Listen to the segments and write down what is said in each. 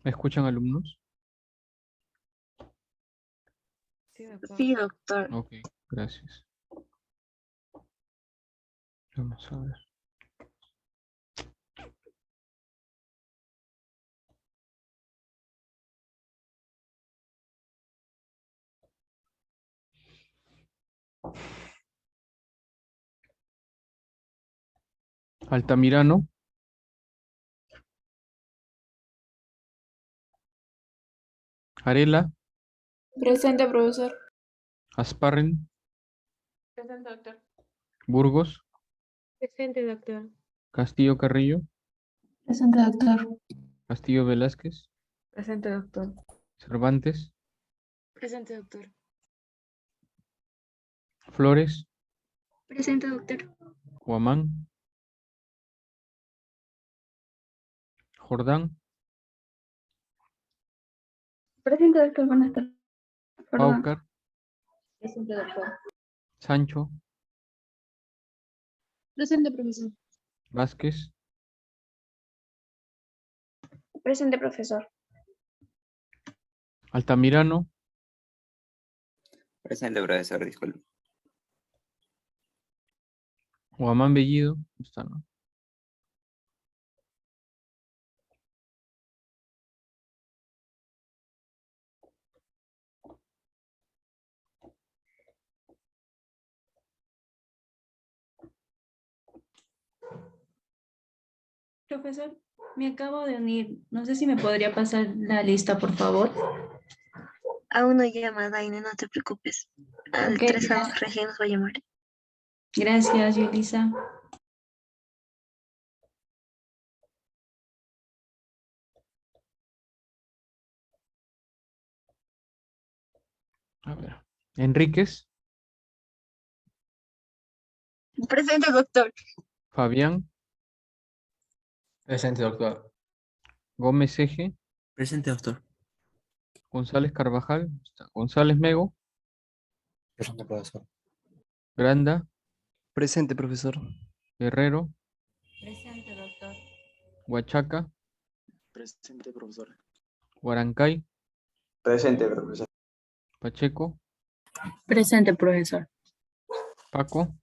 ¿Me escuchan, alumnos? Sí, doctor. Sí, doctor. Ok, gracias. Vamos a ver. Altamirano, Arela, Presente, profesor. Asparren, Presente, doctor. Burgos, Presente, doctor. Castillo Carrillo, Presente, doctor. Castillo Velázquez, Presente, doctor. Cervantes, Presente, doctor. Flores, Presente, doctor. Huamán, Jordán, Presente, doctor. Buenas tardes. Perdón. Paucar, Presente, doctor. Sancho, Presente, profesor. Vázquez, Presente, profesor. Altamirano, Presente, profesor, disculpe. Huamán Bellido, ¿dónde está, no? Profesor, me acabo de unir. No sé si me podría pasar la lista, por favor. Aún no llama, Daine, no te preocupes. Al Ok, 3 a recién nos va a llamar. gracias, Yulisa. A ver. Enríquez, Presente, doctor. Fabián, Presente, doctor. Gómez Eje, Presente, doctor. González Carvajal, ¿dónde está? González Mego, Presente, profesor. Granda, Presente, profesor. Guerrero, Presente, doctor. Huachaca, Presente, profesor. Huarancay, Presente, profesor. Pacheco, Presente, profesor. Paco,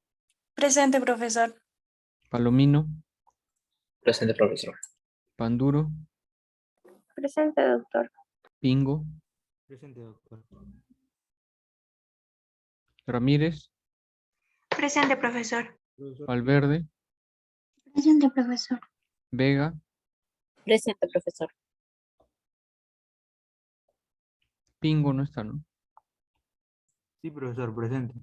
Presente, profesor. Palomino, Presente, profesor. Panduro, Presente, doctor. Pingo, Presente, doctor. Ramírez, Presente, profesor. Valverde, Presente, profesor. Vega, Presente, profesor. Pingo no está, ¿no? Sí, profesor, presente.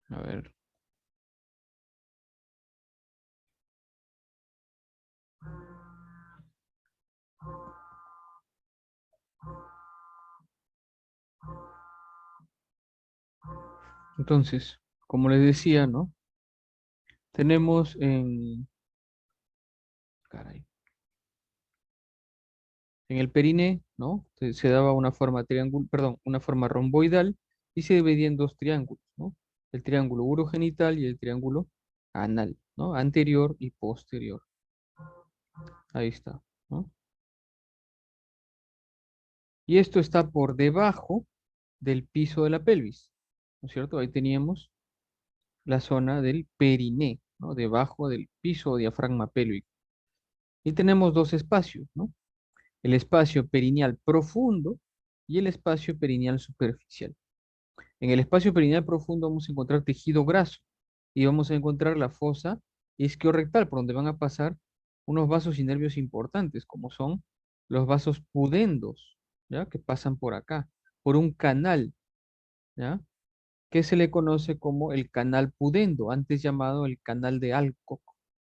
A ver. Entonces, como les decía, ¿no? Tenemos caray, en el perine, ¿no? Se daba una forma triángulo, perdón, una forma romboidal y se dividía en dos triángulos, ¿no? El triángulo urogenital y el triángulo anal, ¿no? Anterior y posterior. Ahí está, ¿no? Y esto está por debajo del piso de la pelvis, ¿no es cierto? Ahí teníamos la zona del periné, ¿no? Debajo del piso o diafragma pélvico. Y tenemos dos espacios, ¿no? El espacio perineal profundo y el espacio perineal superficial. En el espacio perineal profundo vamos a encontrar tejido graso y vamos a encontrar la fosa isquiorrectal, por donde van a pasar unos vasos y nervios importantes, como son los vasos pudendos, ¿ya? Que pasan por acá, por un canal, ¿ya? Que se le conoce como el canal pudendo, antes llamado el canal de Alcock,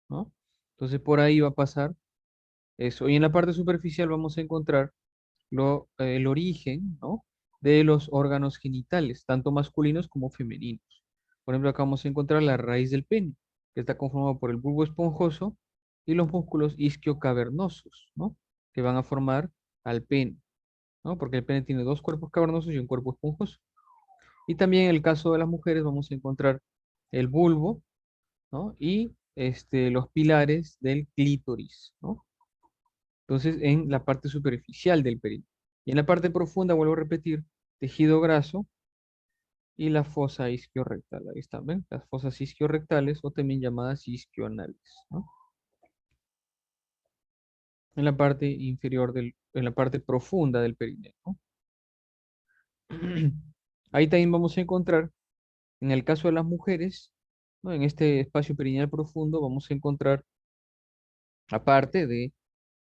¿no? Entonces por ahí va a pasar eso. Y en la parte superficial vamos a encontrar el origen, ¿no? De los órganos genitales, tanto masculinos como femeninos. Por ejemplo, acá vamos a encontrar la raíz del pene, que está conformado por el bulbo esponjoso y los músculos isquiocavernosos, ¿no? Que van a formar al pene, ¿no? Porque el pene tiene dos cuerpos cavernosos y un cuerpo esponjoso. Y también en el caso de las mujeres vamos a encontrar el bulbo, ¿no? Y los pilares del clítoris, ¿no? Entonces, en la parte superficial del perineo. Y en la parte profunda, vuelvo a repetir, tejido graso y la fosa isquiorrectal. Ahí están, ¿ven? Las fosas isquiorrectales o también llamadas isquioanales, ¿no? En la parte inferior en la parte profunda del perineo, ¿no? Ahí también vamos a encontrar, en el caso de las mujeres, ¿no? En este espacio perineal profundo, vamos a encontrar, aparte de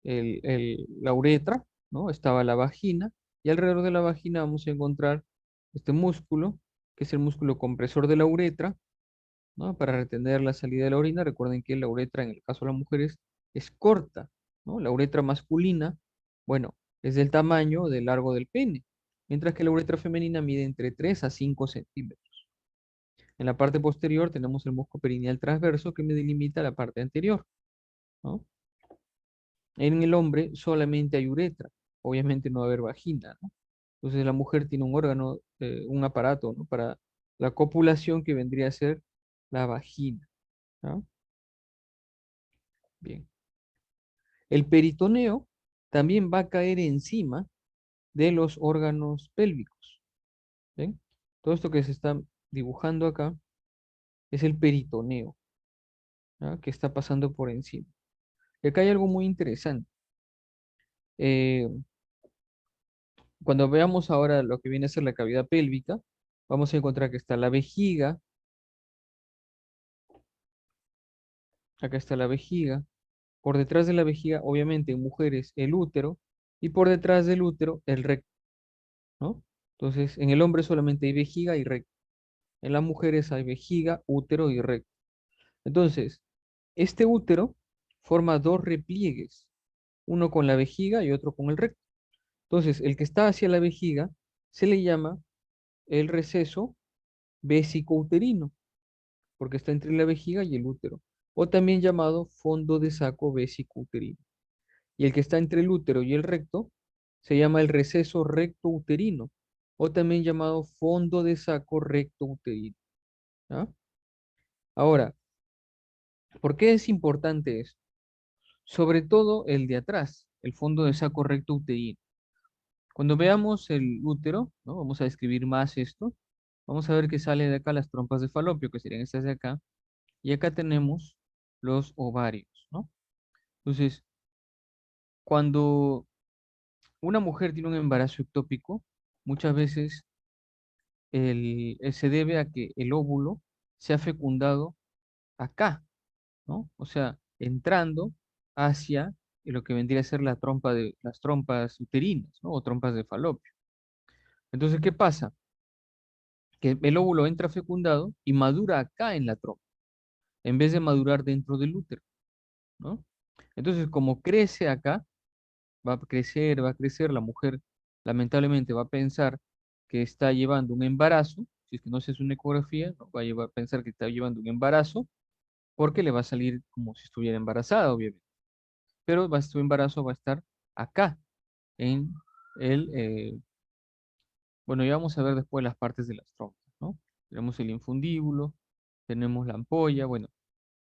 la uretra, ¿no? Estaba la vagina, y alrededor de la vagina vamos a encontrar este músculo, que es el músculo compresor de la uretra, ¿no? Para retener la salida de la orina. Recuerden que la uretra, en el caso de las mujeres, es corta, ¿no? La uretra masculina, bueno, es del tamaño del largo del pene, mientras que la uretra femenina mide entre 3 a 5 centímetros. En la parte posterior tenemos el músculo perineal transverso que me delimita la parte anterior, ¿no? En el hombre solamente hay uretra, obviamente no va a haber vagina, ¿no? Entonces la mujer tiene un órgano, un aparato, ¿no? Para la copulación que vendría a ser la vagina, ¿no? Bien. El peritoneo también va a caer encima de los órganos pélvicos. ¿Ven? Todo esto que se está dibujando acá es el peritoneo, ¿ya? Que está pasando por encima. Y acá hay algo muy interesante. Eh, Cuando veamos ahora lo que viene a ser la cavidad pélvica, vamos a encontrar que está la vejiga, acá está la vejiga, por detrás de la vejiga, obviamente en mujeres, el útero, y por detrás del útero, el recto, ¿no? Entonces, en el hombre solamente hay vejiga y recto. En las mujeres hay vejiga, útero y recto. Entonces, este útero forma dos repliegues, uno con la vejiga y otro con el recto. Entonces, el que está hacia la vejiga se le llama el receso vesicouterino, porque está entre la vejiga y el útero, o también llamado fondo de saco vesicouterino. Y el que está entre el útero y el recto se llama el receso recto uterino, o también llamado fondo de saco recto uterino. ¿Ah? Ahora, ¿por qué es importante esto? Sobre todo el de atrás, el fondo de saco recto uterino. Cuando veamos el útero, ¿no? Vamos a describir más esto. Vamos a ver que sale de acá las trompas de falopio, que serían estas de acá, y acá tenemos los ovarios, ¿no? Entonces, cuando una mujer tiene un embarazo ectópico, muchas veces se debe a que el óvulo se ha fecundado acá, ¿no? O sea, entrando hacia lo que vendría a ser las trompas uterinas, ¿no? O trompas de falopio. Entonces, ¿qué pasa? Que el óvulo entra fecundado y madura acá en la trompa, en vez de madurar dentro del útero, ¿no? Entonces, como crece acá, va a crecer, la mujer lamentablemente va a pensar que está llevando un embarazo, si es que no se hace una ecografía, ¿no? Va a pensar que está llevando un embarazo, porque le va a salir como si estuviera embarazada, obviamente. Pero su embarazo va a estar acá, en el, bueno, ya vamos a ver después las partes de las trompas, ¿no? Tenemos el infundíbulo, tenemos la ampolla, bueno,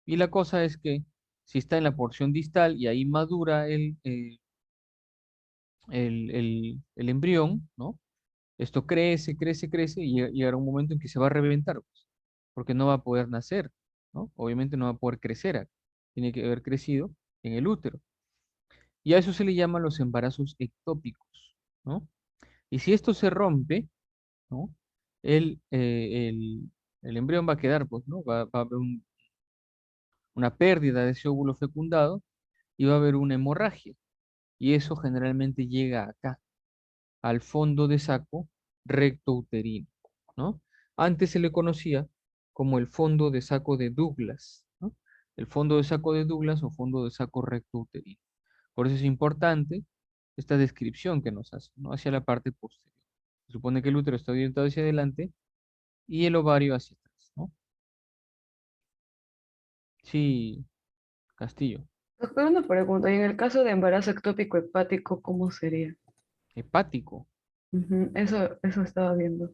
y la cosa es que si está en la porción distal y ahí madura el embrión, ¿no? Esto crece, crece, crece y llegará un momento en que se va a reventar, pues, porque no va a poder nacer, ¿no? Obviamente no va a poder crecer acá, tiene que haber crecido en el útero. Y a eso se le llaman los embarazos ectópicos, ¿no? Y si esto se rompe, ¿no? El, eh, el, el embrión va a quedar, pues, ¿no? Va a haber una pérdida de ese óvulo fecundado y va a haber una hemorragia. Y eso generalmente llega acá, al fondo de saco recto uterino, ¿no? Antes se le conocía como el fondo de saco de Douglas, ¿no? El fondo de saco de Douglas o fondo de saco recto uterino. Por eso es importante esta descripción que nos hace, ¿no? Hacia la parte posterior. Se supone que el útero está orientado hacia adelante y el ovario hacia atrás, ¿no? Sí, Castillo. Doctor, una pregunta. Y en el caso de embarazo ectópico hepático, ¿cómo sería? Hepático. Ujú, eso estaba viendo.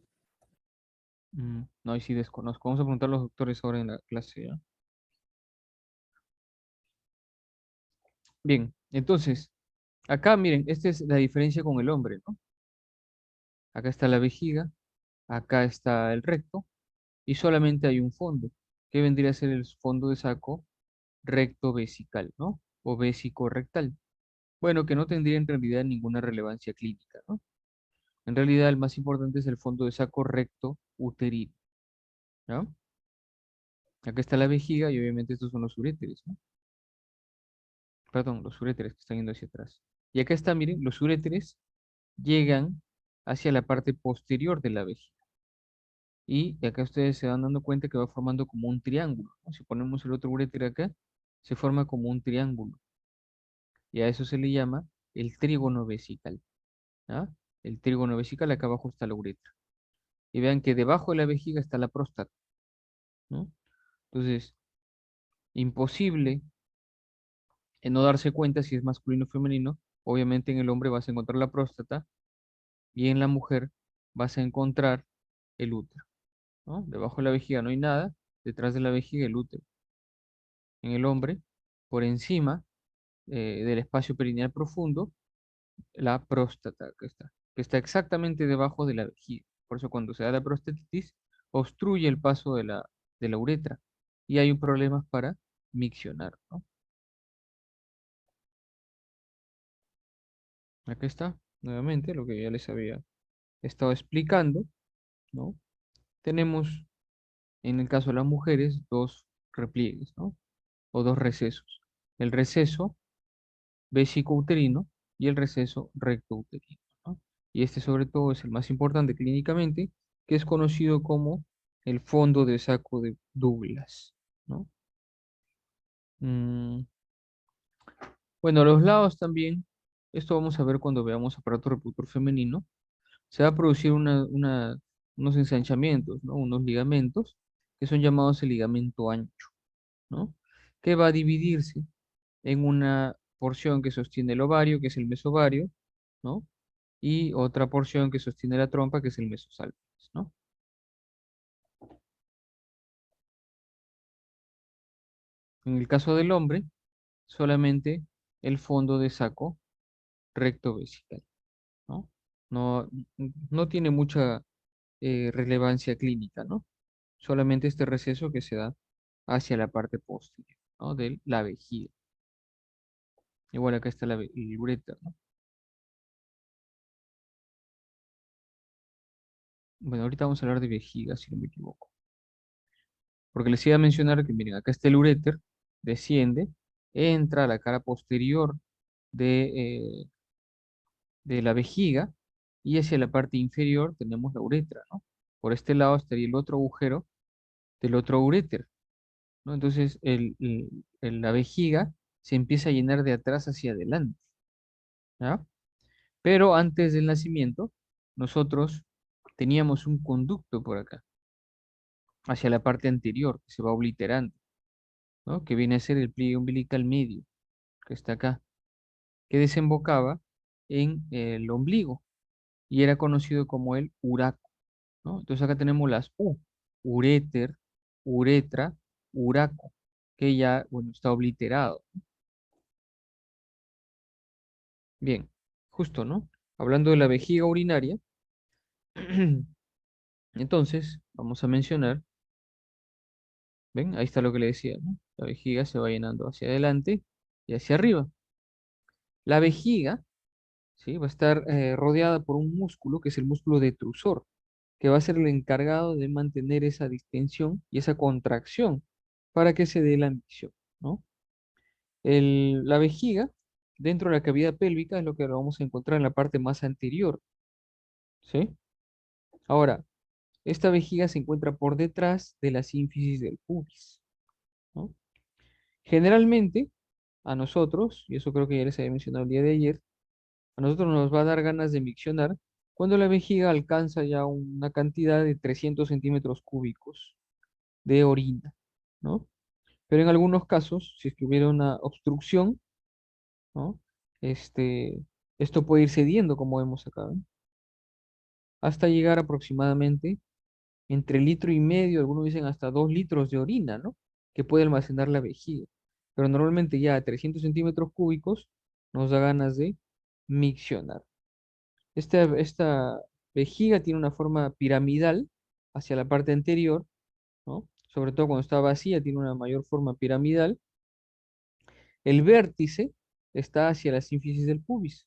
No, ahí sí desconozco. Vamos a preguntar a los doctores ahora en la clase, ¿ya? Bien, entonces, acá miren, esta es la diferencia con el hombre, ¿no? Acá está la vejiga, acá está el recto y solamente hay un fondo, que vendría a ser el fondo de saco recto vesical, ¿no? O vésico rectal. Bueno, que no tendría en realidad ninguna relevancia clínica, ¿no? En realidad el más importante es el fondo de saco recto uterino, ¿no? Acá está la vejiga y obviamente estos son los uréteres, ¿no? Perdón, los uréteres que están yendo hacia atrás. Y acá está, miren, los uréteres llegan hacia la parte posterior de la vejiga. Y acá ustedes se van dando cuenta que va formando como un triángulo, ¿no? Si ponemos el otro uréter acá, se forma como un triángulo. Y a eso se le llama el trígono vesical, ¿ah? El trígono vesical, acá abajo está la uretra. Y vean que debajo de la vejiga está la próstata, ¿no? Entonces, imposible en no darse cuenta si es masculino o femenino. Obviamente en el hombre vas a encontrar la próstata y en la mujer vas a encontrar el útero, ¿no? Debajo de la vejiga no hay nada, detrás de la vejiga el útero. En el hombre, por encima del espacio perineal profundo, la próstata que está exactamente debajo de la vejiga. Por eso cuando se da la prostatitis, obstruye el paso de la uretra y hay un problema para miccionar, ¿no? Acá está, nuevamente, lo que ya les había estado explicando, ¿no? Tenemos, en el caso de las mujeres, dos repliegues, ¿no? O dos recesos. El receso vesicouterino y el receso rectouterino, ¿no? Y este sobre todo es el más importante clínicamente, que es conocido como el fondo de saco de Douglas, ¿no? Mm, bueno, a los lados también, esto vamos a ver cuando veamos aparato reproductor femenino, se va a producir unos ensanchamientos, ¿no? Unos ligamentos que son llamados el ligamento ancho, ¿no? Que va a dividirse en una porción que sostiene el ovario, que es el mesovario, ¿no? Y otra porción que sostiene la trompa, que es el mesosalpinx, ¿no? En el caso del hombre, solamente el fondo de saco recto vesical, ¿no? No, no tiene mucha relevancia clínica, ¿no? Solamente este receso que se da hacia la parte posterior, ¿no? De la vejiga. Igual acá está el ureter, ¿no? Bueno, ahorita vamos a hablar de vejiga, si no me equivoco. Porque les iba a mencionar que, miren, acá está el uréter, desciende, entra a la cara posterior de la vejiga y hacia la parte inferior tenemos la uretra, ¿no? Por este lado estaría el otro agujero del otro uréter, ¿no? Entonces la vejiga se empieza a llenar de atrás hacia adelante, ¿ya? Pero antes del nacimiento, nosotros teníamos un conducto por acá, hacia la parte anterior, que se va obliterando, ¿no? Que viene a ser el pliegue umbilical medio, que está acá, que desembocaba en el ombligo y era conocido como el uraco, ¿no? Entonces acá tenemos las U, uréter, uretra, uraco, que ya, bueno, está obliterado. Bien, justo, ¿no? Hablando de la vejiga urinaria, entonces vamos a mencionar, ¿ven? Ahí está lo que le decía, ¿no? La vejiga se va llenando hacia adelante y hacia arriba. La vejiga, ¿sí? Va a estar rodeada por un músculo que es el músculo detrusor, que va a ser el encargado de mantener esa distensión y esa contracción para que se dé la micción, ¿no? La vejiga, dentro de la cavidad pélvica, es lo que vamos a encontrar en la parte más anterior, ¿sí? Ahora, esta vejiga se encuentra por detrás de la sínfisis del pubis, ¿no? Generalmente, a nosotros, y eso creo que ya les había mencionado el día de ayer, a nosotros nos va a dar ganas de miccionar cuando la vejiga alcanza ya una cantidad de 300 centímetros cúbicos de orina, ¿no? Pero en algunos casos, si es que hubiera una obstrucción, ¿no? Este, esto puede ir cediendo, como vemos acá, ¿ven? Hasta llegar aproximadamente entre litro y medio, algunos dicen hasta 2 litros de orina, ¿no? Que puede almacenar la vejiga. pero normalmente ya a 300 centímetros cúbicos nos da ganas de miccionar. Esta vejiga tiene una forma piramidal hacia la parte anterior, ¿no? Sobre todo cuando está vacía, tiene una mayor forma piramidal. El vértice está hacia la sínfisis del pubis,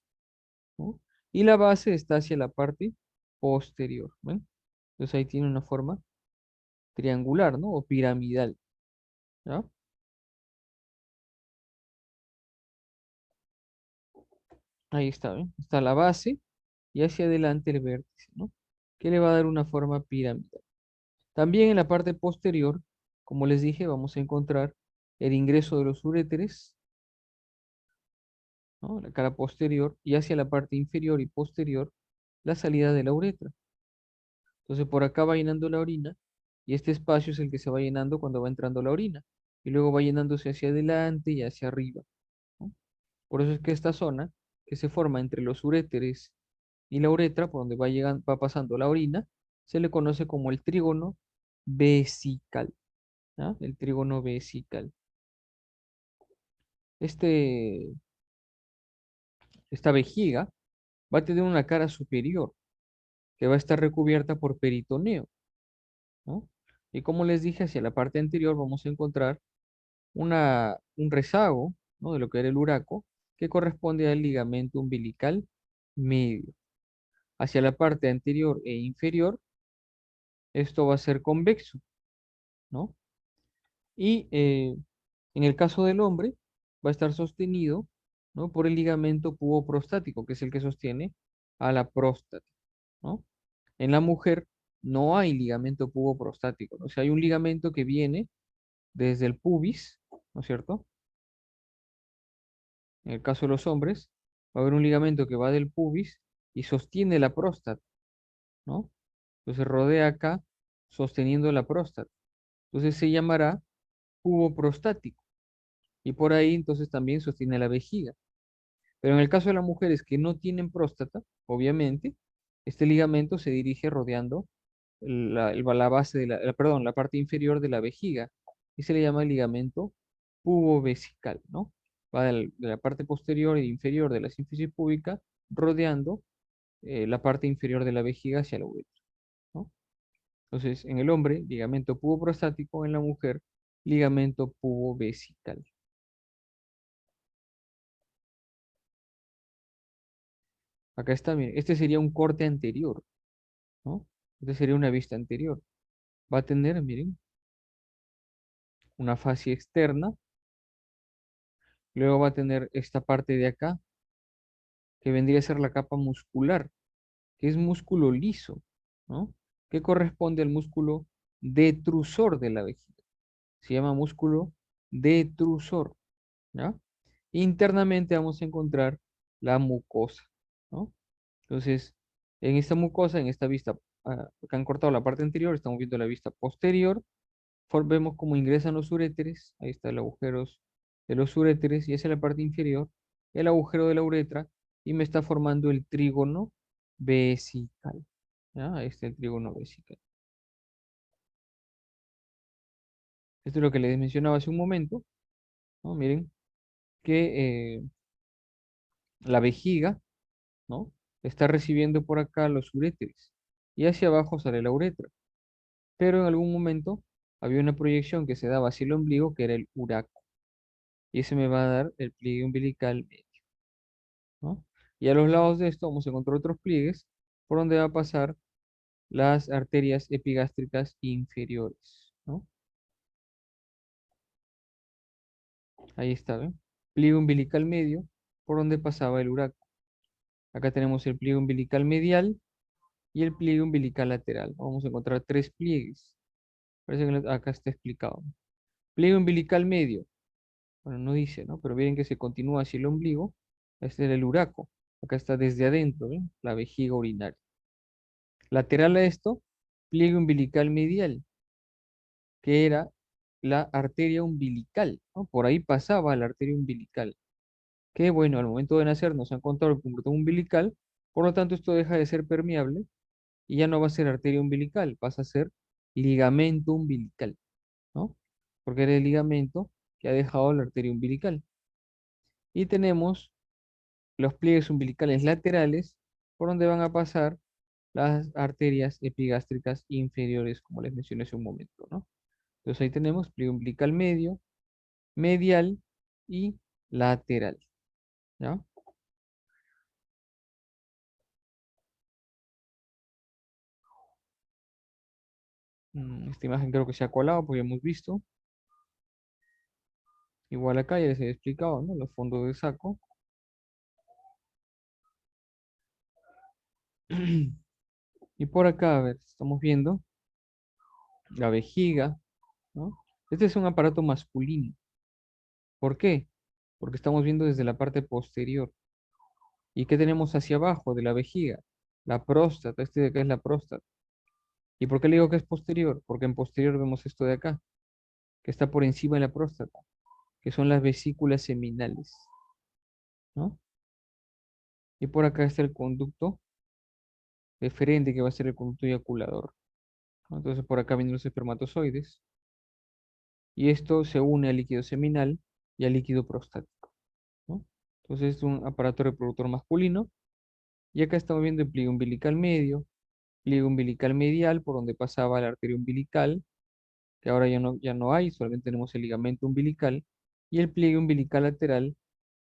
¿no? Y la base está hacia la parte posterior, ¿ven? Entonces ahí tiene una forma triangular, ¿no? O piramidal, ¿ya? Ahí está, ¿ven? Está la base y hacia adelante el vértice, ¿no? Que le va a dar una forma piramidal. También en la parte posterior, como les dije, vamos a encontrar el ingreso de los uréteres, ¿no? La cara posterior, y hacia la parte inferior y posterior, la salida de la uretra. Entonces por acá va llenando la orina, y este espacio es el que se va llenando cuando va entrando la orina, y luego va llenándose hacia adelante y hacia arriba, ¿no? Por eso es que esta zona, que se forma entre los uréteres y la uretra, por donde va llegando, va pasando la orina, se le conoce como el trígono vesical, ¿ya? El trígono vesical. Este, esta vejiga va a tener una cara superior que va a estar recubierta por peritoneo, ¿no? Y como les dije, hacia la parte anterior vamos a encontrar un rezago, ¿no? De lo que era el uraco, que corresponde al ligamento umbilical medio. Hacia la parte anterior e inferior, esto va a ser convexo, ¿no? Y en el caso del hombre, va a estar sostenido, ¿no? Por el ligamento puboprostático, que es el que sostiene a la próstata, ¿no? En la mujer no hay ligamento puboprostático, ¿no? O sea, hay un ligamento que viene desde el pubis, ¿no es cierto? En el caso de los hombres, va a haber un ligamento que va del pubis y sostiene la próstata, ¿no? Entonces rodea acá sosteniendo la próstata. Entonces se llamará puboprostático. Y por ahí entonces también sostiene la vejiga. Pero en el caso de las mujeres que no tienen próstata, obviamente, este ligamento se dirige rodeando la base de perdón, la parte inferior de la vejiga y se le llama ligamento pubovesical, ¿no? Va de la parte posterior e inferior de la sínfisis púbica rodeando la parte inferior de la vejiga hacia la uretra, ¿no? Entonces, en el hombre, ligamento puboprostático, en la mujer, ligamento pubovesical. Acá está, miren, este sería un corte anterior, ¿no? Este sería una vista anterior. Va a tener, miren, una fascia externa, luego va a tener esta parte de acá, que vendría a ser la capa muscular, que es músculo liso, ¿no? Que corresponde al músculo detrusor de la vejiga. Se llama músculo detrusor, ¿ya? Internamente vamos a encontrar la mucosa, ¿no? Entonces, en esta mucosa, en esta vista, que han cortado la parte anterior, estamos viendo la vista posterior, vemos cómo ingresan los uréteres, ahí está el agujero de los uréteres, y esa es la parte inferior, el agujero de la uretra, y me está formando el trígono vesical. ¿Ya? Ahí está el trígono vesical. Esto es lo que les mencionaba hace un momento, ¿no? Miren que la vejiga, ¿no? Está recibiendo por acá los uréteres, y hacia abajo sale la uretra. Pero en algún momento había una proyección que se daba hacia el ombligo, que era el uraco, y ese me va a dar el pliegue umbilical medio, ¿no? Y a los lados de esto vamos a encontrar otros pliegues por donde va a pasar las arterias epigástricas inferiores, ¿no? Ahí está, ¿ven? Pliegue umbilical medio por donde pasaba el uraco. Acá tenemos el pliegue umbilical medial y el pliegue umbilical lateral. Vamos a encontrar tres pliegues. Parece que acá está explicado. Pliegue umbilical medio. Bueno, no dice, ¿no? Pero miren que se continúa hacia el ombligo. Este es el uraco. Acá está desde adentro, ¿ven? La vejiga urinaria. Lateral a esto, pliegue umbilical medial, que era la arteria umbilical, ¿no? Por ahí pasaba la arteria umbilical, que bueno, al momento de nacer nos han encontrado el cordón umbilical, por lo tanto esto deja de ser permeable y ya no va a ser arteria umbilical, pasa a ser ligamento umbilical, ¿no? Porque era el ligamento que ha dejado la arteria umbilical. Y tenemos los pliegues umbilicales laterales por donde van a pasar las arterias epigástricas inferiores, como les mencioné hace un momento, ¿no? Entonces ahí tenemos pliegue umbilical medio, medial y lateral, ¿ya? Esta imagen creo que se ha colado porque hemos visto. Igual acá ya les he explicado, ¿no? Los fondos de saco. Y por acá, a ver, estamos viendo la vejiga, ¿no? Este es un aparato masculino. ¿Por qué? Porque estamos viendo desde la parte posterior. ¿Y qué tenemos hacia abajo de la vejiga? La próstata, este de acá es la próstata. ¿Y por qué le digo que es posterior? Porque en posterior vemos esto de acá, que está por encima de la próstata, que son las vesículas seminales, ¿no? Y por acá está el conducto deferente, que va a ser el conducto eyaculador, ¿no? Entonces por acá vienen los espermatozoides, y esto se une al líquido seminal y al líquido prostático, ¿no? Entonces es un aparato reproductor masculino, y acá estamos viendo el pliegue umbilical medio, pliegue umbilical medial, por donde pasaba la arteria umbilical, que ahora ya no hay, solamente tenemos el ligamento umbilical, y el pliegue umbilical lateral,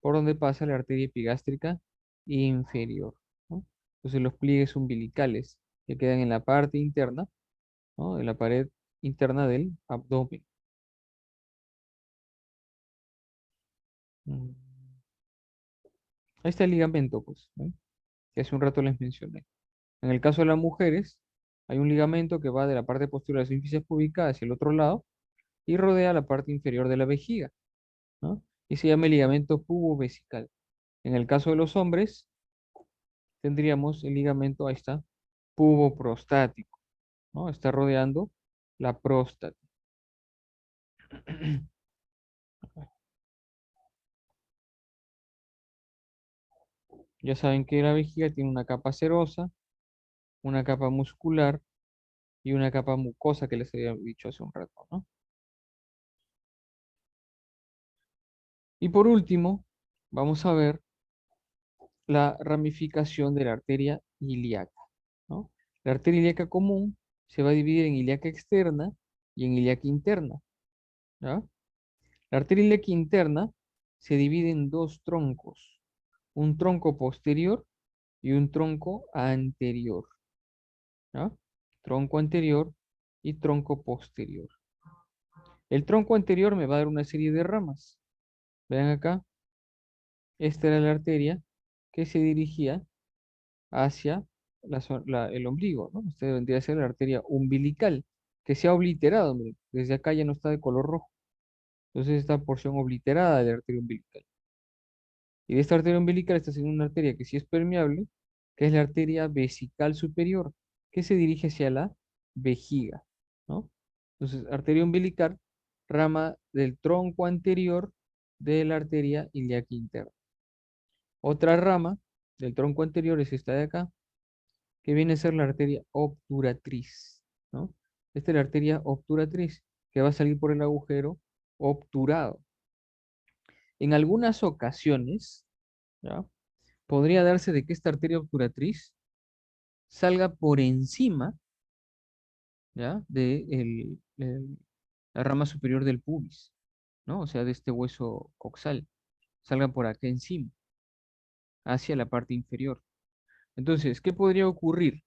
por donde pasa la arteria epigástrica inferior, ¿no? Entonces los pliegues umbilicales que quedan en la parte interna, ¿no? En la pared interna del abdomen. Mm. Ahí está el ligamento, pues, ¿no? Que hace un rato les mencioné. En el caso de las mujeres, hay un ligamento que va de la parte posterior de la sínfisis púbica hacia el otro lado y rodea la parte inferior de la vejiga, ¿no? Y se llama el ligamento pubovesical. En el caso de los hombres, tendríamos el ligamento, ahí está, puboprostático, ¿no? Está rodeando la próstata. Ya saben que la vejiga tiene una capa serosa, una capa muscular y una capa mucosa que les había dicho hace un rato, ¿no? Y por último, vamos a ver la ramificación de la arteria ilíaca, ¿no? La arteria ilíaca común se va a dividir en ilíaca externa y en ilíaca interna, ¿ya? La arteria ilíaca interna se divide en dos troncos, un tronco posterior y un tronco anterior, ¿ya? Tronco anterior y tronco posterior. El tronco anterior me va a dar una serie de ramas. Vean acá, esta era la arteria que se dirigía hacia el ombligo, ¿no? Esta vendría a ser la arteria umbilical, que se ha obliterado, miren, desde acá ya no está de color rojo. Entonces esta porción obliterada de la arteria umbilical. Y de esta arteria umbilical está haciendo una arteria que sí es permeable, que es la arteria vesical superior, que se dirige hacia la vejiga, ¿no? Entonces, arteria umbilical, rama del tronco anterior de la arteria ilíaca interna. Otra rama del tronco anterior es esta de acá, que viene a ser la arteria obturatriz, ¿no? Esta es la arteria obturatriz, que va a salir por el agujero obturado. En algunas ocasiones, ¿ya? Podría darse de que esta arteria obturatriz salga por encima, ¿ya? De la rama superior del pubis, ¿no? O sea, de este hueso coxal, salga por acá encima, hacia la parte inferior. Entonces, ¿qué podría ocurrir?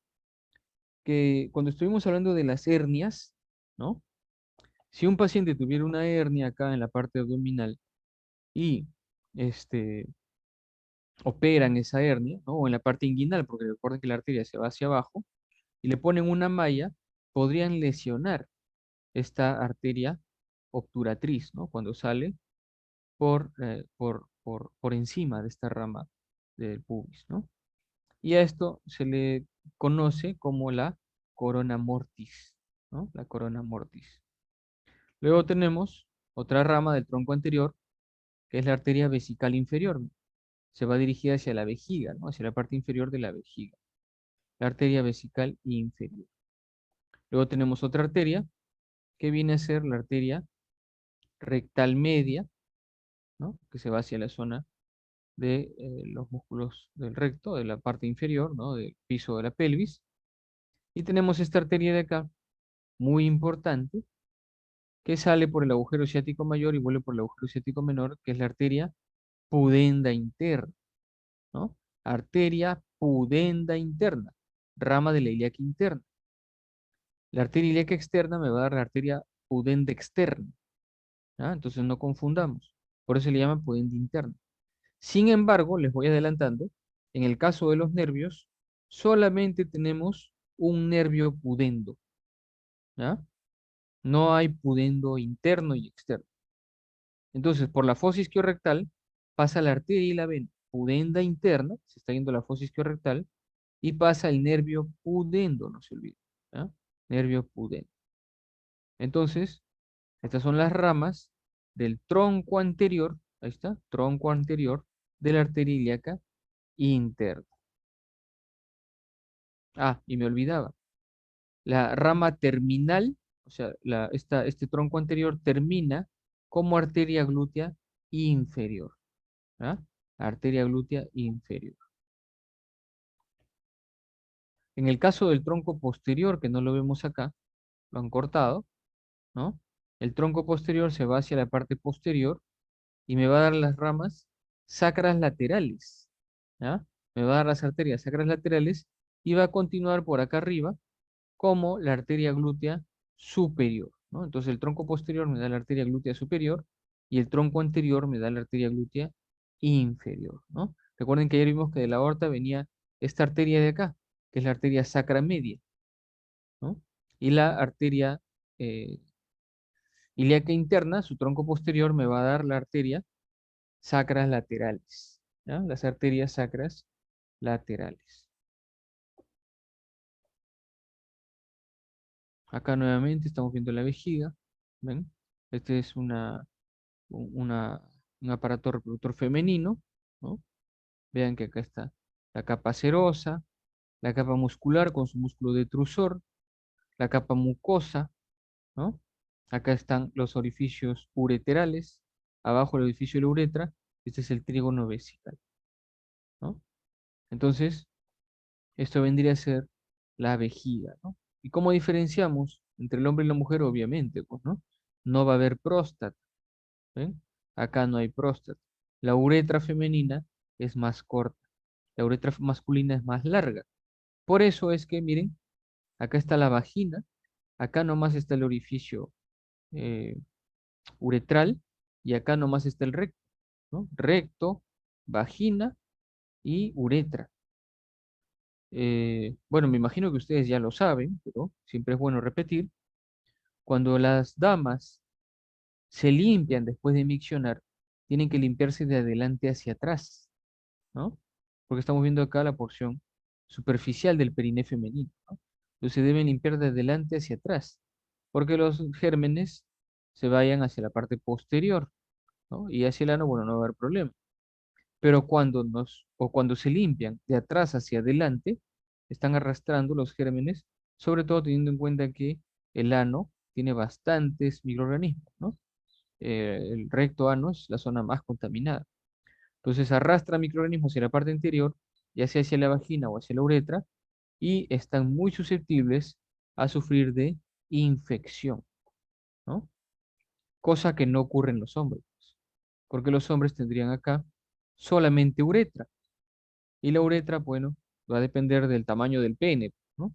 Que cuando estuvimos hablando de las hernias, ¿no? Si un paciente tuviera una hernia acá en la parte abdominal y este, operan esa hernia, ¿no? O en la parte inguinal, porque recuerden que la arteria se va hacia abajo, y le ponen una malla, podrían lesionar esta arteria obturatriz, ¿no? Cuando sale por encima de esta rama del pubis, ¿no? Y a esto se le conoce como la corona mortis, ¿no? La corona mortis. Luego tenemos otra rama del tronco anterior, que es la arteria vesical inferior. Se va dirigida hacia la vejiga, ¿no? Hacia la parte inferior de la vejiga. La arteria vesical inferior. Luego tenemos otra arteria, que viene a ser la arteria rectal media, ¿no? Que se va hacia la zona de los músculos del recto, de la parte inferior, ¿no? Del piso de la pelvis. Y tenemos esta arteria de acá, muy importante, que sale por el agujero ciático mayor y vuelve por el agujero ciático menor, que es la arteria pudenda interna, ¿no? Arteria pudenda interna, rama de la ilíaca interna. La arteria ilíaca externa me va a dar la arteria pudenda externa, ¿ah? Entonces no confundamos. Por eso se le llama pudenda interna. Sin embargo, les voy adelantando, en el caso de los nervios, solamente tenemos un nervio pudendo, ¿ya? No hay pudendo interno y externo. Entonces, por la fosa isquiorrectal pasa la arteria y la vena pudenda interna, se está yendo la fosa isquiorrectal, y pasa el nervio pudendo, no se olvide, ¿ya? Nervio pudendo. Entonces, estas son las ramas del tronco anterior, ahí está, tronco anterior de la arteria ilíaca interna. Ah, y me olvidaba, la rama terminal, o sea, este tronco anterior termina como arteria glútea inferior, ¿ah? Arteria glútea inferior. En el caso del tronco posterior, que no lo vemos acá, lo han cortado, ¿no? El tronco posterior se va hacia la parte posterior y me va a dar las ramas sacras laterales, ¿ya? Me va a dar las arterias sacras laterales y va a continuar por acá arriba como la arteria glútea superior, ¿no? Entonces el tronco posterior me da la arteria glútea superior y el tronco anterior me da la arteria glútea inferior, ¿no? Recuerden que ayer vimos que de la aorta venía esta arteria de acá, que es la arteria sacra media, ¿no? Y la arteria ilíaca interna, su tronco posterior, me va a dar la arteria sacras laterales, ¿ya? Las arterias sacras laterales. Acá nuevamente estamos viendo la vejiga, ¿ven? Este es un aparato reproductor femenino, ¿no? Vean que acá está la capa serosa, la capa muscular con su músculo detrusor, la capa mucosa, ¿no? Acá están los orificios ureterales, abajo el orificio de la uretra, este es el trígono vesical, ¿no? Entonces, esto vendría a ser la vejiga, ¿no? ¿Y cómo diferenciamos entre el hombre y la mujer? Obviamente, pues, ¿no? No va a haber próstata, ¿ven? Acá no hay próstata. La uretra femenina es más corta, la uretra masculina es más larga. Por eso es que, miren, acá está la vagina, acá nomás está el orificio eh, uretral y acá nomás está el recto, ¿no? Recto, vagina y uretra. Bueno, me imagino que ustedes ya lo saben, pero siempre es bueno repetir. Cuando las damas se limpian después de miccionar, tienen que limpiarse de adelante hacia atrás, ¿no? Porque estamos viendo acá la porción superficial del periné femenino, ¿no? Entonces se deben limpiar de adelante hacia atrás, porque los gérmenes se vayan hacia la parte posterior, ¿no? Y hacia el ano, bueno, no va a haber problema. Pero cuando se limpian de atrás hacia adelante, están arrastrando los gérmenes, sobre todo teniendo en cuenta que el ano tiene bastantes microorganismos, ¿no? El recto ano es la zona más contaminada. Entonces arrastra microorganismos hacia la parte interior, ya sea hacia la vagina o hacia la uretra, y están muy susceptibles a sufrir de infección, ¿no? Cosa que no ocurre en los hombres, porque los hombres tendrían acá solamente uretra. Y la uretra, bueno, va a depender del tamaño del pene, ¿no?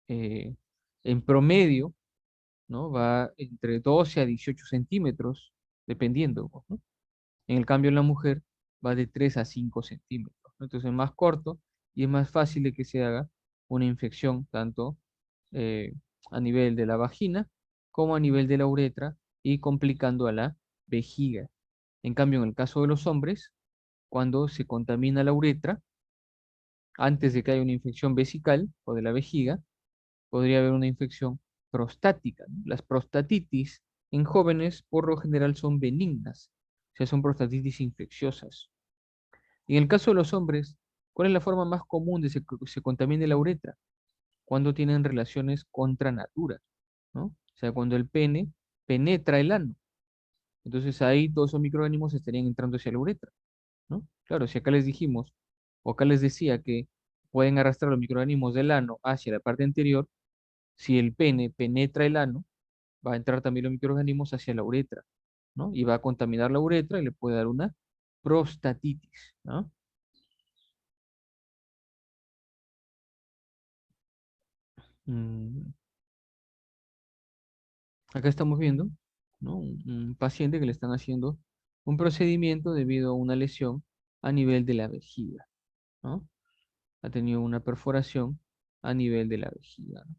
Eh, en promedio, ¿no? Va entre 12 a 18 centímetros, dependiendo, pues, ¿no? En el cambio, en la mujer va de 3 a 5 centímetros, ¿no? Entonces es más corto y es más fácil de que se haga una infección tanto eh, a nivel de la vagina como a nivel de la uretra y complicando a la vejiga. En cambio, en el caso de los hombres, cuando se contamina la uretra, antes de que haya una infección vesical o de la vejiga, podría haber una infección prostática, ¿no? Las prostatitis en jóvenes por lo general son benignas, o sea, son prostatitis infecciosas. Y en el caso de los hombres, ¿cuál es la forma más común de que se contamine la uretra? Cuando tienen relaciones contra natura, ¿no? O sea, cuando el pene penetra el ano. Entonces ahí todos esos microorganismos estarían entrando hacia la uretra, ¿no? Claro, si acá les dijimos, o acá les decía que pueden arrastrar los microorganismos del ano hacia la parte anterior, si el pene penetra el ano, va a entrar también los microorganismos hacia la uretra, ¿no? Y va a contaminar la uretra y le puede dar una prostatitis, ¿no? Mm, Acá estamos viendo, ¿no? Un paciente que le están haciendo un procedimiento debido a una lesión a nivel de la vejiga, ¿no? Ha tenido una perforación a nivel de la vejiga, ¿no?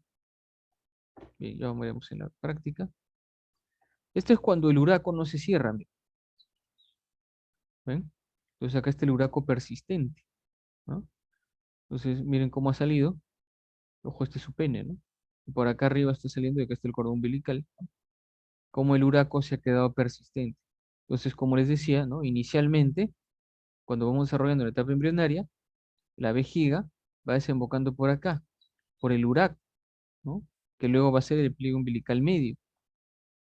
Bien, ya veremos en la práctica. Esto es cuando el uraco no se cierra, miren, ¿ven? Entonces acá está el uraco persistente, ¿no? Entonces miren cómo ha salido. Ojo, este es su pene, ¿no? Y por acá arriba está saliendo y acá está el cordón umbilical, ¿no? Como el uraco se ha quedado persistente. Entonces, como les decía, ¿no? Inicialmente, cuando vamos desarrollando la etapa embrionaria, la vejiga va desembocando por acá, por el uraco, ¿no? Que luego va a ser el pliegue umbilical medio.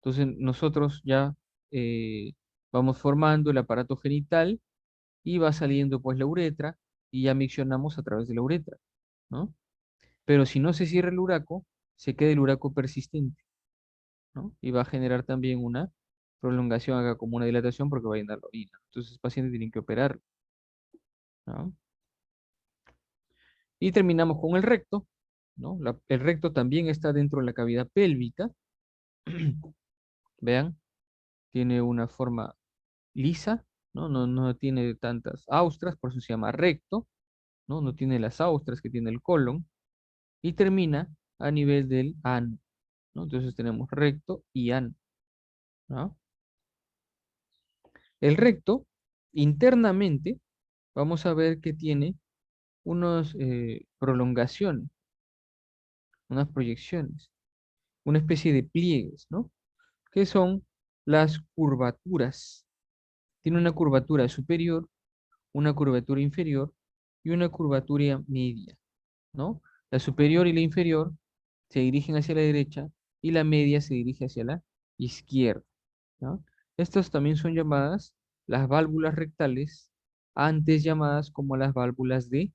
Entonces, nosotros ya eh, vamos formando el aparato genital y va saliendo pues la uretra y ya miccionamos a través de la uretra, ¿no? Pero si no se cierra el uraco, se queda el uraco persistente, ¿no? Y va a generar también una prolongación acá como una dilatación porque va a llenar la orina. Entonces, el paciente tiene que operar, ¿no? Y terminamos con el recto, ¿no? El recto también está dentro de la cavidad pélvica. Vean, tiene una forma lisa, ¿no? No tiene tantas austras, por eso se llama recto, ¿no? No tiene las austras que tiene el colon. Y termina a nivel del ano, ¿no? Entonces tenemos recto y ano, ¿no? El recto, internamente, vamos a ver que tiene unas prolongaciones, unas proyecciones, una especie de pliegues, ¿no? Que son las curvaturas. Tiene una curvatura superior, una curvatura inferior y una curvatura media, ¿no? La superior y la inferior se dirigen hacia la derecha y la media se dirige hacia la izquierda, ¿no? Estas también son llamadas las válvulas rectales, antes llamadas como las válvulas de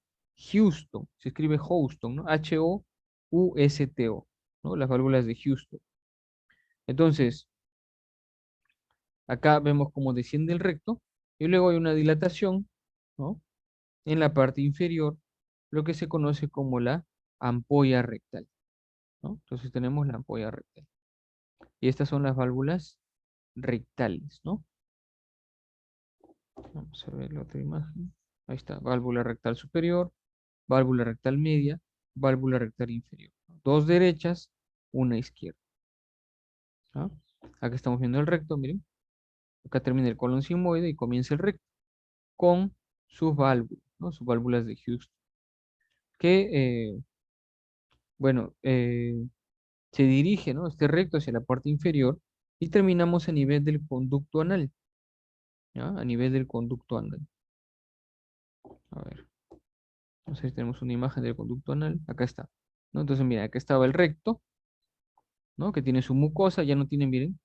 Houston. Se escribe Houston, ¿no? H-O-U-S-T-O, ¿no? Las válvulas de Houston. Entonces, acá vemos cómo desciende el recto y luego hay una dilatación, ¿no? En la parte inferior, lo que se conoce como la ampolla rectal, ¿no? Entonces tenemos la ampolla rectal. Y estas son las válvulas rectales, ¿no? Vamos a ver la otra imagen. Ahí está, válvula rectal superior, válvula rectal media, válvula rectal inferior. Dos derechas, una izquierda, ¿no? Acá estamos viendo el recto, miren. Acá termina el colon sigmoide y comienza el recto con sus válvulas, ¿no? Sus válvulas de Houston. Que, bueno, se dirige, ¿no? Este recto hacia la parte inferior y terminamos a nivel del conducto anal, ¿ya? A nivel del conducto anal. A ver, no sé si tenemos una imagen del conducto anal. Acá está, ¿no? Entonces, mira, acá estaba el recto, ¿no? Que tiene su mucosa, ya no tiene, miren,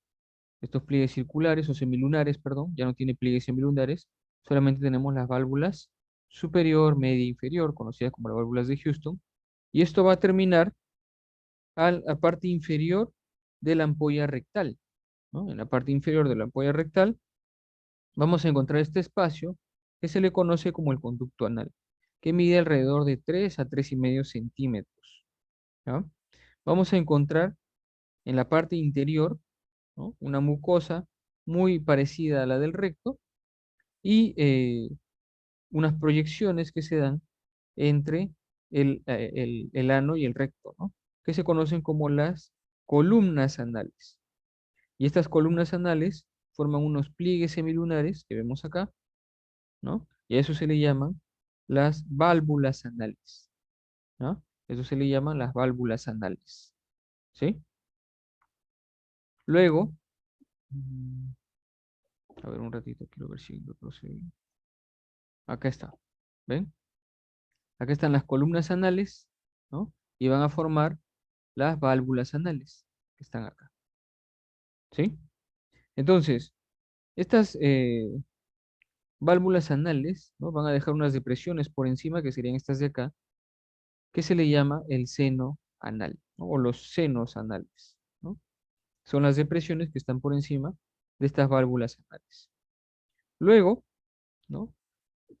estos pliegues circulares o semilunares, perdón, ya no tiene pliegues semilunares, solamente tenemos las válvulas superior, media e inferior, conocidas como las válvulas de Houston, y esto va a terminar a la parte inferior de la ampolla rectal, ¿no? En la parte inferior de la ampolla rectal vamos a encontrar este espacio que se le conoce como el conducto anal, que mide alrededor de 3 a 3,5 centímetros, ¿ya? Vamos a encontrar en la parte interior, ¿no? Una mucosa muy parecida a la del recto y unas proyecciones que se dan entre el ano y el recto, ¿no? Que se conocen como las columnas anales. Y estas columnas anales forman unos pliegues semilunares que vemos acá, ¿no? Y a eso se le llaman las válvulas anales, ¿no? Eso se le llaman las válvulas anales, ¿sí? Luego, mm, a ver un ratito, quiero ver si lo procedí. Acá está, ¿ven? Acá están las columnas anales, ¿no? Y van a formar las válvulas anales que están acá, ¿sí? Entonces, Estas válvulas anales, ¿no? Van a dejar unas depresiones por encima, que serían estas de acá, que se le llama el seno anal, ¿no? O los senos anales, ¿no? Son las depresiones que están por encima de estas válvulas anales. Luego, ¿no?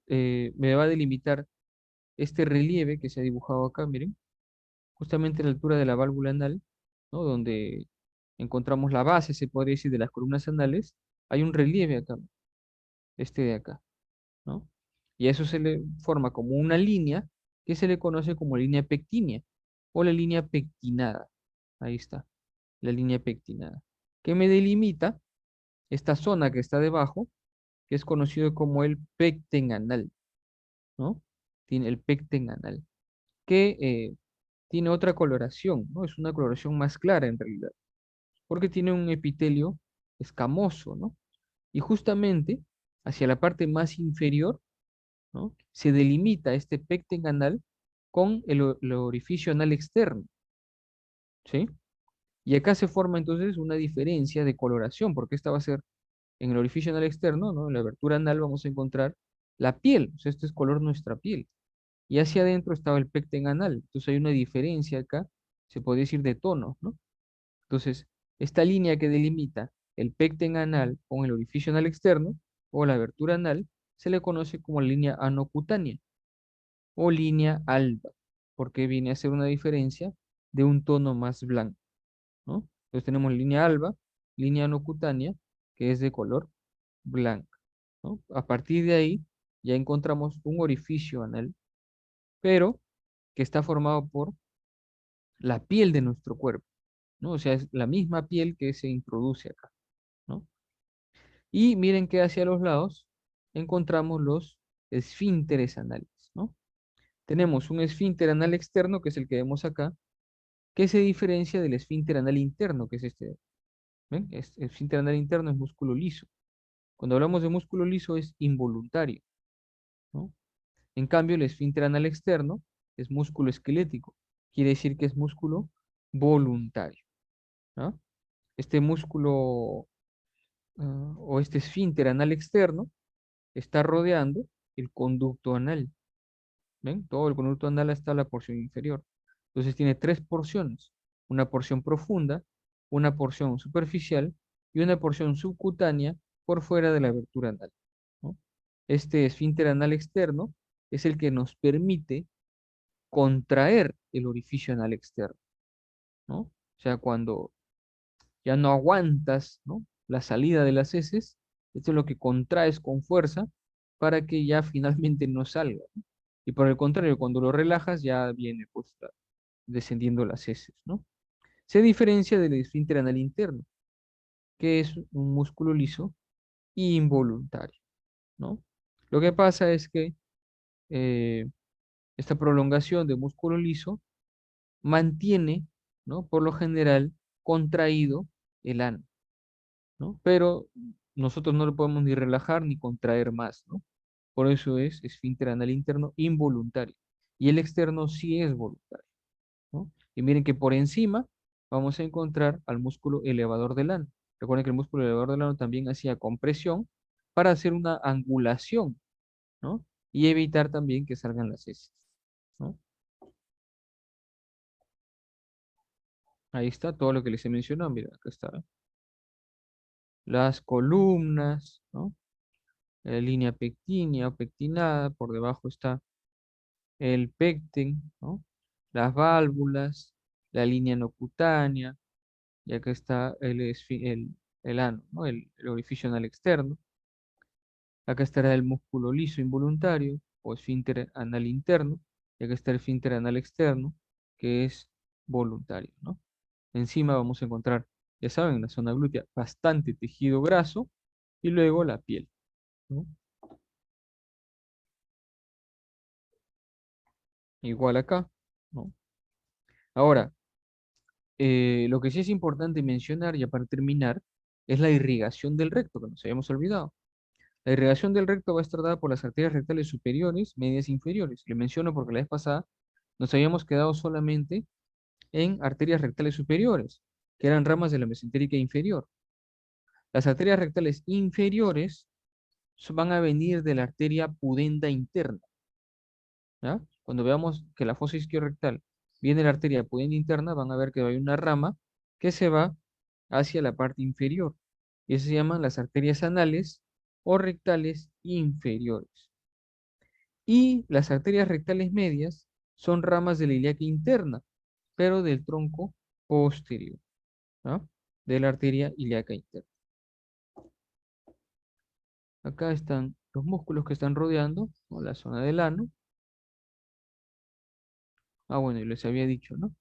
Me va a delimitar este relieve que se ha dibujado acá, miren, justamente a la altura de la válvula anal, ¿no? Donde encontramos la base, se podría decir, de las columnas anales, hay un relieve acá, este de acá, ¿no? Y a eso se le forma como una línea que se le conoce como línea pectínea o la línea pectinada. Ahí está, la línea pectinada, que me delimita esta zona que está debajo, que es conocido como el pecten anal, ¿no? Tiene el pecten anal, que tiene otra coloración, ¿no? Es una coloración más clara en realidad, porque tiene un epitelio escamoso, ¿no? Y justamente hacia la parte más inferior, ¿no? Se delimita este pecten anal con el orificio anal externo, ¿sí? Y acá se forma entonces una diferencia de coloración, porque esta va a ser en el orificio anal externo, ¿no? En la abertura anal vamos a encontrar la piel, o sea, este es color nuestra piel. Y hacia adentro estaba el pecten anal, entonces hay una diferencia acá, se podría decir de tono, ¿no? Entonces, esta línea que delimita el pecten anal con el orificio anal externo o la abertura anal se le conoce como línea anocutánea o línea alba, porque viene a ser una diferencia de un tono más blanco, ¿no? Entonces tenemos línea alba, línea anocutánea, que es de color blanco, ¿no? A partir de ahí ya encontramos un orificio anal, pero que está formado por la piel de nuestro cuerpo, ¿no? O sea, es la misma piel que se introduce acá, ¿no? Y miren que hacia los lados encontramos los esfínteres anales, ¿no? Tenemos un esfínter anal externo, que es el que vemos acá, que se diferencia del esfínter anal interno, que es este. ¿Ven? El esfínter anal interno es músculo liso. Cuando hablamos de músculo liso es involuntario, ¿no? En cambio, el esfínter anal externo es músculo esquelético. Quiere decir que es músculo voluntario, ¿no? Este músculo o este esfínter anal externo está rodeando el conducto anal. ¿Ven? Todo el conducto anal hasta la porción inferior. Entonces tiene tres porciones. Una porción profunda, una porción superficial y una porción subcutánea por fuera de la abertura anal, ¿no? Este esfínter anal externo es el que nos permite contraer el orificio anal externo, ¿no? O sea, cuando ya no aguantas, ¿no? La salida de las heces, esto es lo que contraes con fuerza para que ya finalmente no salga, ¿no? Y por el contrario, cuando lo relajas ya viene pues descendiendo las heces, ¿no? Se diferencia del esfínter anal interno, que es un músculo liso involuntario, ¿no? Lo que pasa es que eh, esta prolongación de músculo liso mantiene, ¿no? Por lo general, contraído el ano, ¿no? Pero nosotros no lo podemos ni relajar ni contraer más, ¿no? Por eso es esfínter anal interno involuntario. Y el externo sí es voluntario, ¿no? Y miren que por encima vamos a encontrar al músculo elevador del ano. Recuerden que el músculo elevador del ano también hacía compresión para hacer una angulación, ¿no? Y evitar también que salgan las heces, ¿no? Ahí está todo lo que les he mencionado. Mira, acá está, ¿eh? Las columnas, ¿no? La línea pectínea o pectinada, por debajo está el pecten, ¿no? Las válvulas, la línea no cutánea, y acá está el ano, ¿no? El orificio anal externo. Acá estará el músculo liso involuntario o esfínter anal interno, y acá está el esfínter anal externo, que es voluntario, ¿no? Encima vamos a encontrar, ya saben, en la zona glútea, bastante tejido graso y luego la piel, ¿no? Igual acá, ¿no? Ahora, lo que sí es importante mencionar, ya para terminar, es la irrigación del recto, que nos habíamos olvidado. La irrigación del recto va a estar dada por las arterias rectales superiores, medias e inferiores. Le menciono porque la vez pasada nos habíamos quedado solamente en arterias rectales superiores, que eran ramas de la mesentérica inferior. Las arterias rectales inferiores van a venir de la arteria pudenda interna. ¿Ya? Cuando veamos que la fosa isquiorrectal viene de la arteria pudenda interna, van a ver que hay una rama que se va hacia la parte inferior. Y eso se llaman las arterias anales o rectales inferiores. Y las arterias rectales medias son ramas de la ilíaca interna, pero del tronco posterior, ¿no? De la arteria ilíaca interna. Acá están los músculos que están rodeando, ¿no? La zona del ano. Ah, bueno, y les había dicho, ¿no?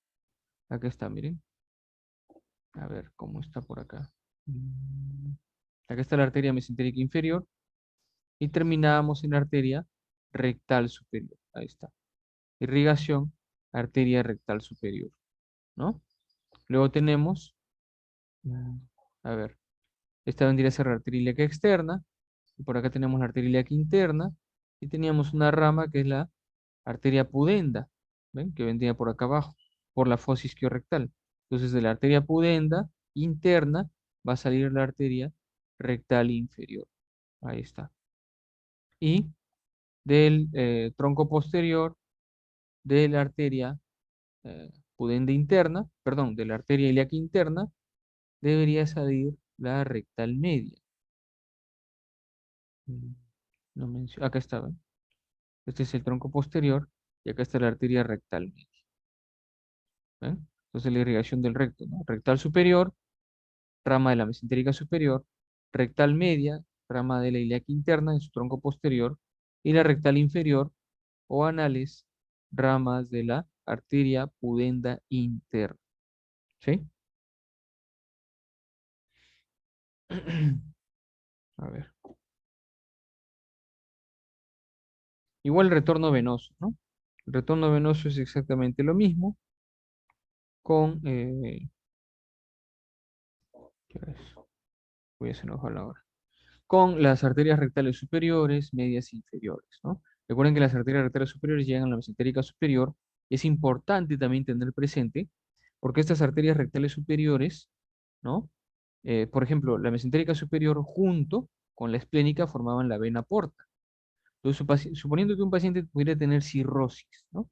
Acá está, miren. A ver, ¿cómo está por acá? Acá está la arteria mesentérica inferior y terminamos en la arteria rectal superior. Ahí está. Irrigación, arteria rectal superior, ¿no? Luego tenemos, a ver, esta vendría a ser la arteria ilíaca externa, y por acá tenemos la arteria ilíaca interna, y teníamos una rama que es la arteria pudenda, ¿ven? Que vendría por acá abajo, por la fosa isquiorrectal. Entonces, de la arteria pudenda interna va a salir la arteria rectal inferior. Ahí está. Y del tronco posterior de la arteria pudenda interna, perdón, de la arteria ilíaca interna, debería salir la rectal media. No acá está, ¿ven? Este es el tronco posterior y acá está la arteria rectal media. ¿Ven? Entonces la irrigación del recto, ¿no? Rectal superior, rama de la mesentérica superior, rectal media, rama de la ilíaca interna en su tronco posterior, y la rectal inferior o anales, ramas de la arteria pudenda interna. ¿Sí? A ver. Igual el retorno venoso, ¿no? El retorno venoso es exactamente lo mismo con... ¿qué hora es? Voy a hacer enojar la hora. Con las arterias rectales superiores, medias e inferiores, ¿no? Recuerden que las arterias rectales superiores llegan a la mesentérica superior. Es importante también tener presente, porque estas arterias rectales superiores, ¿no? Por ejemplo, la mesentérica superior junto con la esplénica formaban la vena porta. Entonces, suponiendo que un paciente pudiera tener cirrosis, ¿no?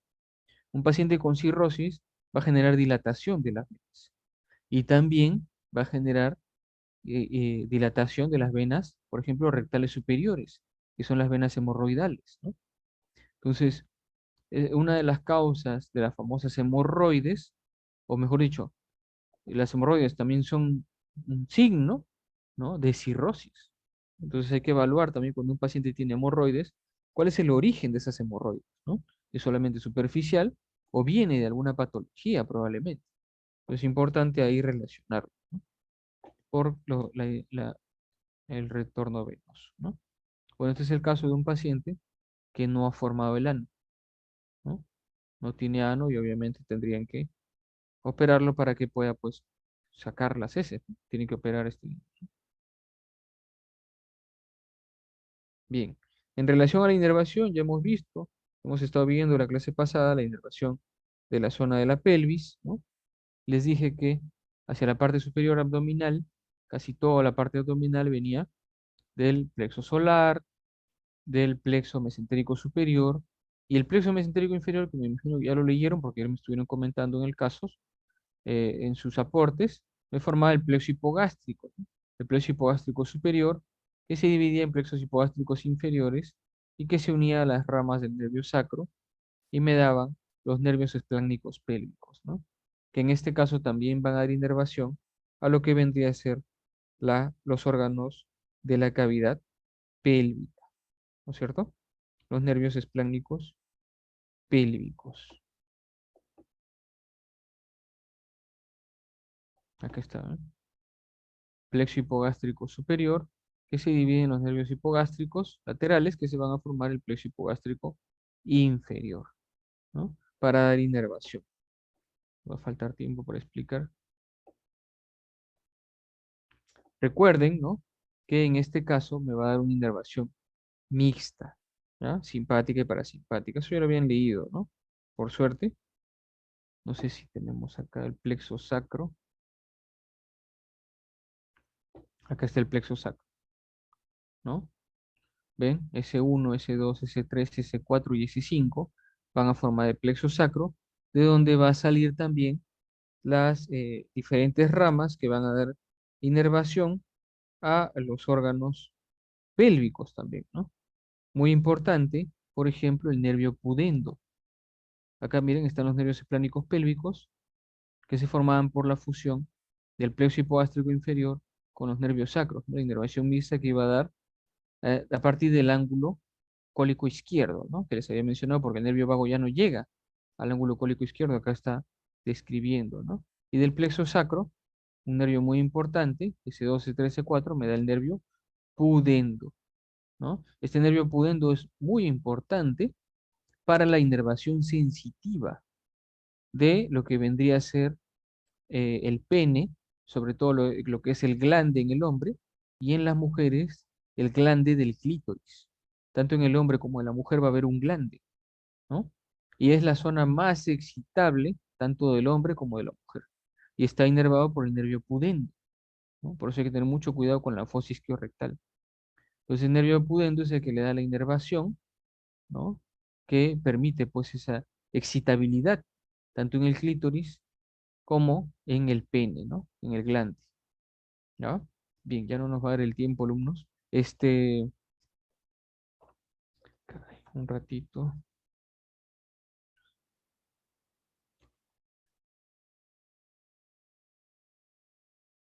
Un paciente con cirrosis va a generar dilatación de las venas y también va a generar dilatación de las venas, por ejemplo, rectales superiores, que son las venas hemorroidales, ¿no? Entonces, una de las causas de las famosas hemorroides, o mejor dicho, las hemorroides también son un signo, ¿no? De cirrosis. Entonces hay que evaluar también cuando un paciente tiene hemorroides, cuál es el origen de esas hemorroides, ¿no? ¿Es solamente superficial o viene de alguna patología probablemente? Entonces es importante ahí relacionarlo, ¿no? Por el retorno venoso, ¿no? Bueno, este es el caso de un paciente que no ha formado el ano, ¿no? No tiene ano y obviamente tendrían que operarlo para que pueda, pues, sacar las heces, ¿no? Tienen que operar este. Bien, en relación a la inervación, ya hemos visto, hemos estado viendo la clase pasada, la inervación de la zona de la pelvis, ¿no? Les dije que hacia la parte superior abdominal, casi toda la parte abdominal venía del plexo solar, del plexo mesentérico superior, y el plexo mesentérico inferior, que me imagino que ya lo leyeron porque ya me estuvieron comentando en el caso, en sus aportes, me formaba el plexo hipogástrico, ¿no? El plexo hipogástrico superior, que se dividía en plexos hipogástricos inferiores y que se unía a las ramas del nervio sacro y me daban los nervios espláncnicos pélvicos, ¿no? Que en este caso también van a dar inervación a lo que vendría a ser los órganos de la cavidad pélvica, ¿no es cierto? Los nervios espláncnicos pélvicos. Acá está, ¿eh? Plexo hipogástrico superior, que se divide en los nervios hipogástricos laterales, que se van a formar el plexo hipogástrico inferior, ¿no? Para dar inervación. Va a faltar tiempo para explicar. Recuerden, ¿no? Que en este caso me va a dar una inervación mixta, ¿ya? Simpática y parasimpática. Eso ya lo habían leído, ¿no? Por suerte. No sé si tenemos acá el plexo sacro. Acá está el plexo sacro, ¿no? ¿Ven? S1, S2, S3, S4 y S5 van a formar el plexo sacro, de donde va a salir también las diferentes ramas que van a dar inervación a los órganos pélvicos también, ¿no? Muy importante, por ejemplo, el nervio pudendo. Acá miren, están los nervios esplánicos pélvicos que se formaban por la fusión del plexo hipogástrico inferior con los nervios sacros, ¿no? La inervación mixta que iba a dar a partir del ángulo cólico izquierdo, ¿no? Que les había mencionado porque el nervio vago ya no llega al ángulo cólico izquierdo, acá está describiendo, ¿no? Y del plexo sacro, un nervio muy importante, S2, S3, S4, me da el nervio pudendo, ¿no? Este nervio pudendo es muy importante para la inervación sensitiva de lo que vendría a ser el pene, sobre todo lo que es el glande en el hombre, y en las mujeres el glande del clítoris. Tanto en el hombre como en la mujer va a haber un glande, ¿no? Y es la zona más excitable, tanto del hombre como de la mujer. Y está inervado por el nervio pudendo, ¿no? Por eso hay que tener mucho cuidado con la fosa isquiorrectal. Entonces el nervio pudendo es el que le da la inervación, ¿no? Que permite pues esa excitabilidad, tanto en el clítoris como en el pene, ¿no? En el glande, ¿ya? Bien, ya no nos va a dar el tiempo, alumnos. Caray, un ratito.